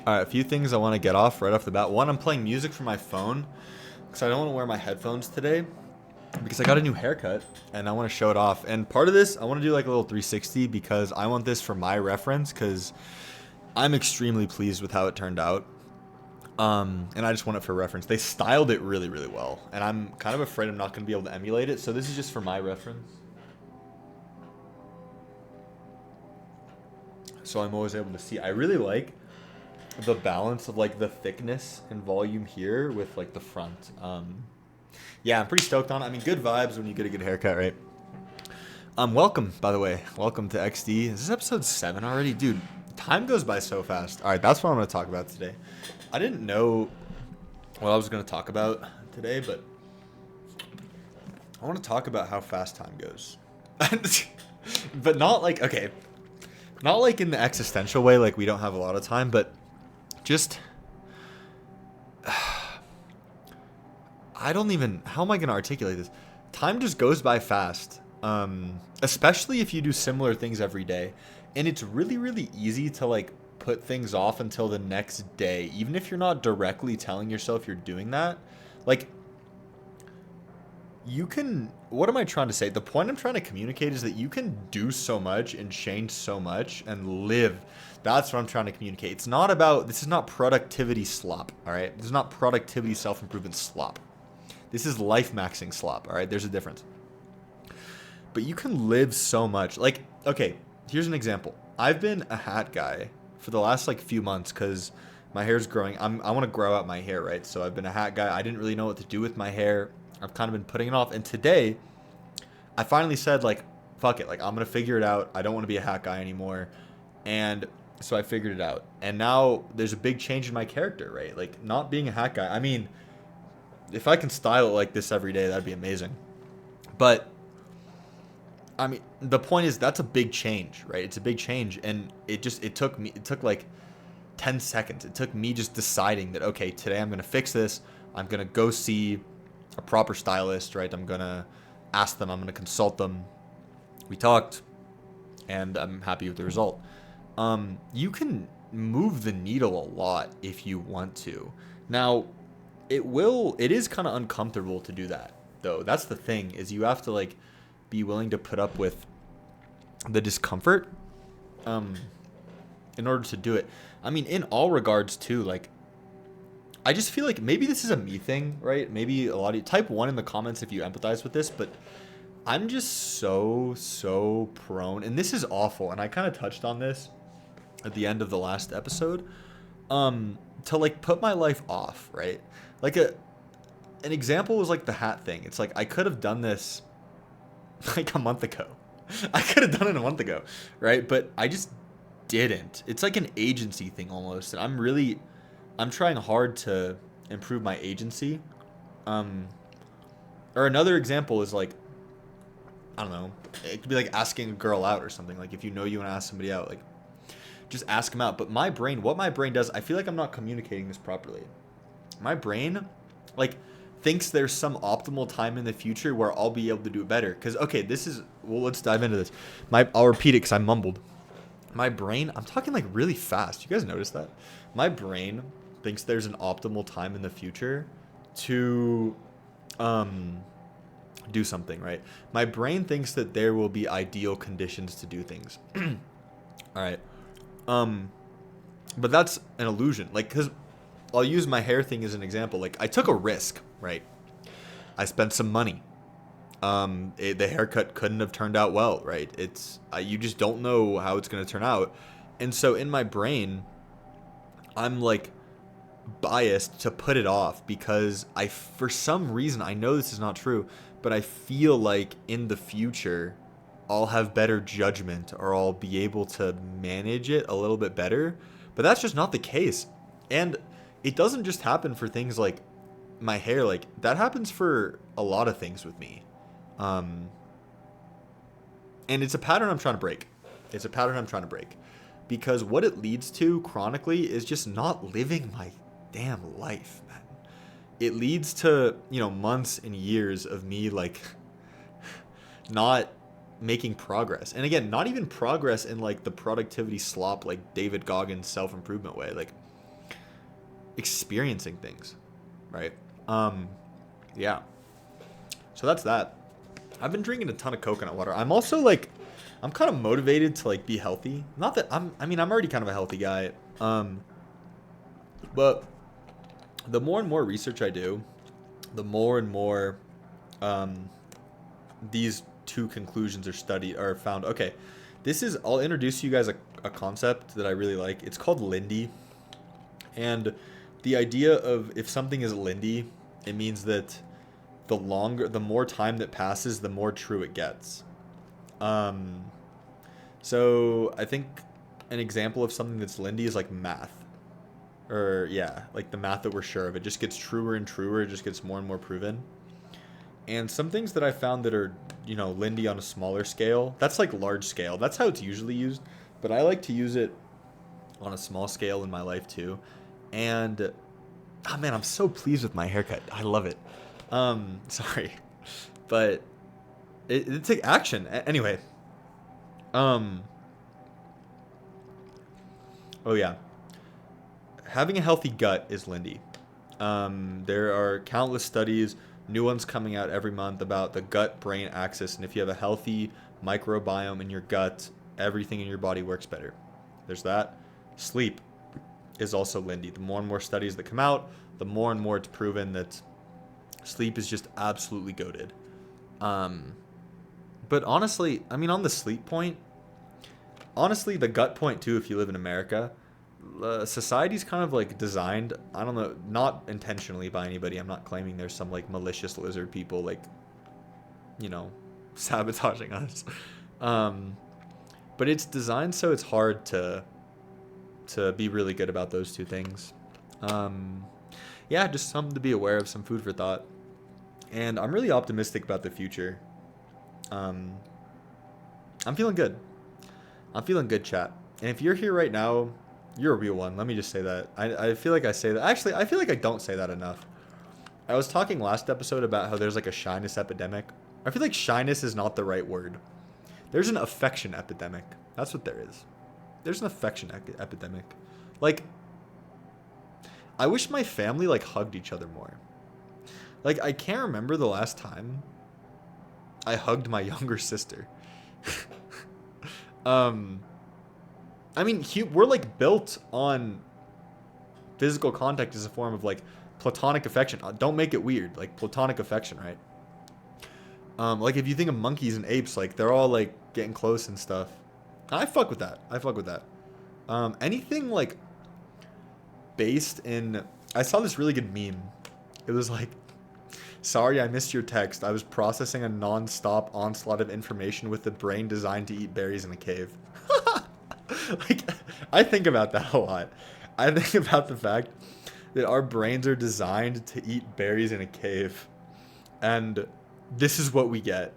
All right, a few things I want to get off right off the bat. One, I'm playing music from my phone because I don't want to wear my headphones today because I got a new haircut and I want to show it off. And part of this, I want to do like a little 360 because I want this for my reference because I'm extremely pleased with how it turned out. And I just want it for reference. They styled it really, really well, and I'm kind of afraid I'm not going to be able to emulate it. So this is just for my reference. So I'm always able to see. I really like the balance of like the thickness and volume here with like the front. Yeah, I'm pretty stoked on it. I mean, good vibes when you get a good haircut, right? Welcome, by the way. Welcome to XD. Is this episode 7 already? Dude, time goes by so fast. All right, that's what I'm going to talk about today. I didn't know what I was going to talk about today, but I want to talk about how fast time goes. But not like, okay, not like in the existential way, like we don't have a lot of time, but just I don't even, how am I going to articulate this? Time just goes by fast, especially if you do similar things every day. And it's really, really easy to like put things off until the next day, even if you're not directly telling yourself you're doing that. Like, you can, what am I trying to say? The point I'm trying to communicate is that you can do so much and change so much and live. That's what I'm trying to communicate. It's not about, this is not productivity slop, all right? This is not productivity self-improvement slop. This is life maxing slop, all right? There's a difference. But you can live so much. Like, okay, here's an example. I've been a hat guy for the last like few months because my hair's growing. I want to grow out my hair, right? So I've been a hat guy. I didn't really know what to do with my hair. I've kind of been putting it off. And today, I finally said, like, fuck it. Like, I'm going to figure it out. I don't want to be a hat guy anymore. And so I figured it out. And now there's a big change in my character, right? Like, not being a hat guy. I mean, if I can style it like this every day, that'd be amazing. But, I mean, the point is that's a big change, right? It's a big change. And it took like 10 seconds. It took me just deciding that, okay, today I'm going to fix this. I'm going to go see a proper stylist, right? I'm going to ask them. I'm going to consult them. We talked, and I'm happy with the result. You can move the needle a lot if you want to. Now, it is kind of uncomfortable to do that, though. That's the thing, is you have to, like, be willing to put up with the discomfort, in order to do it. I mean, in all regards, too, like, I just feel like maybe this is a me thing, right? Maybe a lot of you, type 1 in the comments if you empathize with this, but I'm just so prone, and this is awful, and I kind of touched on this at the end of the last episode, to like put my life off, right? Like an example was like the hat thing. It's like I could have done this like a month ago. I could have done it a month ago, right? But I just didn't. It's like an agency thing almost, and I'm trying hard to improve my agency. Or another example is like, I don't know, it could be like asking a girl out or something. Like if you know you want to ask somebody out, like just ask them out. But what my brain does, I feel like I'm not communicating this properly. My brain, like, thinks there's some optimal time in the future where I'll be able to do it better. Because, okay, let's dive into this. I'll repeat it because I mumbled. My brain, I'm talking like really fast. You guys notice that? My brain thinks there's an optimal time in the future to do something, right? My brain thinks that there will be ideal conditions to do things. All right. But that's an illusion. Like, because I'll use my hair thing as an example. Like, I took a risk, right? I spent some money. The haircut couldn't have turned out well, right? You just don't know how it's going to turn out. And so in my brain, I'm like biased to put it off because for some reason, I know this is not true, but I feel like in the future, I'll have better judgment or I'll be able to manage it a little bit better. But that's just not the case. And it doesn't just happen for things like my hair. Like, that happens for a lot of things with me. And it's a pattern I'm trying to break. Because what it leads to chronically is just not living my damn life, man. It leads to, months and years of me, like, not making progress. And again, not even progress in, like, the productivity slop, like, David Goggins self-improvement way. Like, experiencing things, right? Yeah. So that's that. I've been drinking a ton of coconut water. I'm also like, I'm kind of motivated to like be healthy. Not that I'm already kind of a healthy guy. But the more and more research I do, the more and more these two conclusions are found. Okay, I'll introduce you guys a concept that I really like. It's called Lindy. And the idea of if something is Lindy, it means that the more time that passes, the more true it gets. So I think an example of something that's Lindy is like math. Or yeah, like the math that we're sure of. It just gets truer and truer. It just gets more and more proven. And some things that I found that are, Lindy on a smaller scale, that's like large scale. That's how it's usually used. But I like to use it on a small scale in my life too. And, oh man, I'm so pleased with my haircut. I love it. Sorry. But it's like action. Anyway. Oh yeah. Having a healthy gut is Lindy. There are countless studies, new ones coming out every month about the gut-brain axis, and if you have a healthy microbiome in your gut, everything in your body works better. There's that. Sleep is also Lindy. The more and more studies that come out, the more and more it's proven that sleep is just absolutely goated. But honestly, on the sleep point, honestly, the gut point too, if you live in America, society's kind of like designed, I don't know, not intentionally by anybody. I'm not claiming there's some like malicious lizard people like, sabotaging us. But it's designed so it's hard to be really good about those two things. Yeah, just something to be aware of, some food for thought. And I'm really optimistic about the future. I'm feeling good. I'm feeling good, chat. And if you're here right now, you're a real one. Let me just say that. I feel like I say that. Actually, I feel like I don't say that enough. I was talking last episode about how there's like a shyness epidemic. I feel like shyness is not the right word. There's an affection epidemic. That's what there is. There's an affection epidemic. Like, I wish my family like hugged each other more. Like, I can't remember the last time I hugged my younger sister. We're like built on physical contact as a form of like platonic affection. Don't make it weird. Like platonic affection, right? Like if you think of monkeys and apes, like they're all like getting close and stuff. I fuck with that. Anything like based in, I saw this really good meme. It was like, sorry, I missed your text. I was processing a non-stop onslaught of information with the brain designed to eat berries in a cave. Like, I think about that a lot. I think about the fact that our brains are designed to eat berries in a cave. And this is what we get.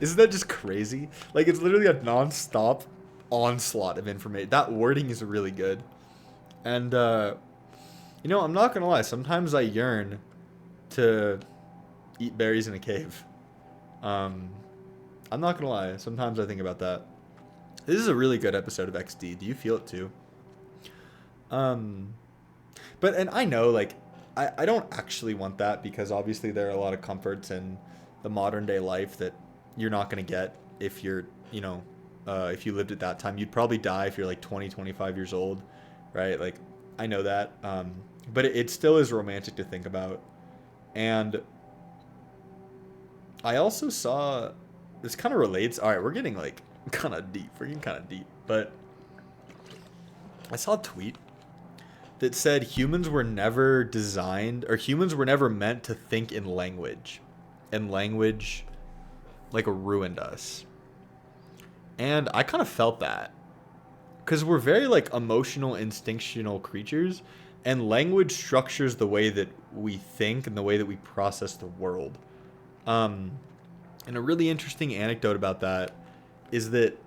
Isn't that just crazy? Like, it's literally a non-stop onslaught of information. That wording is really good. And, I'm not gonna lie. Sometimes I yearn to eat berries in a cave. I'm not gonna lie. Sometimes I think about that. This is a really good episode of XD. Do you feel it too? And I know, like, I don't actually want that because obviously there are a lot of comforts in the modern day life that you're not going to get if you're, if you lived at that time. You'd probably die if you're like 20, 25 years old, right? Like, I know that. But it still is romantic to think about. And I also saw, this kind of relates. All right, we're getting like kind of deep. We're getting kind of deep. But I saw a tweet that said humans were never meant to think in language. And language like ruined us. And I kind of felt that. Because we're very like emotional, instinctual creatures. And language structures the way that we think and the way that we process the world. And a really interesting anecdote about that is that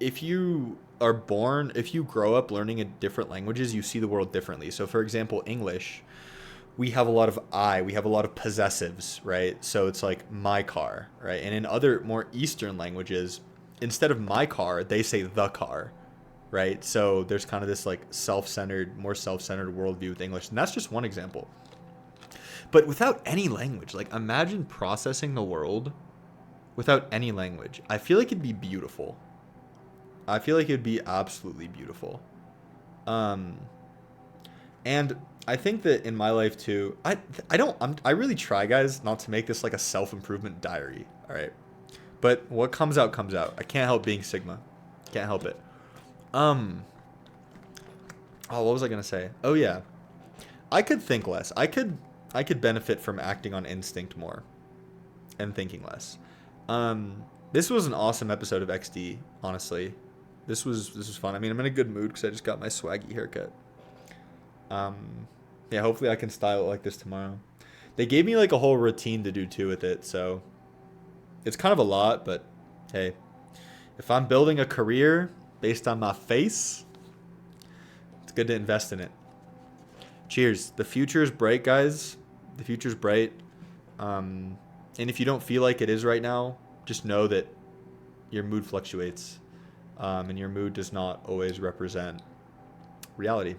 if you grow up learning different languages, you see the world differently. So for example, English, we have a lot of we have a lot of possessives, right? So it's like my car, right? And in other more Eastern languages, instead of my car, they say the car, right? So there's kind of this like self-centered, more self-centered worldview with English, and that's just one example. But without any language, like imagine processing the world without any language. I feel like it'd be beautiful. I feel like it'd be absolutely beautiful. And I think that in my life too, I really try, guys, not to make this like a self-improvement diary. All right. But what comes out comes out. I can't help being Sigma. Can't help it. Oh, what was I gonna say? Oh yeah. I could think less. I could benefit from acting on instinct more and thinking less. This was an awesome episode of XD, honestly. This was fun. I mean, I'm in a good mood because I just got my swaggy haircut. Yeah, hopefully I can style it like this tomorrow. They gave me like a whole routine to do too with it, so it's kind of a lot, but hey, if I'm building a career based on my face, it's good to invest in it. Cheers. The future is bright, guys. The future's bright. And if you don't feel like it is right now, just know that your mood fluctuates. And your mood does not always represent reality.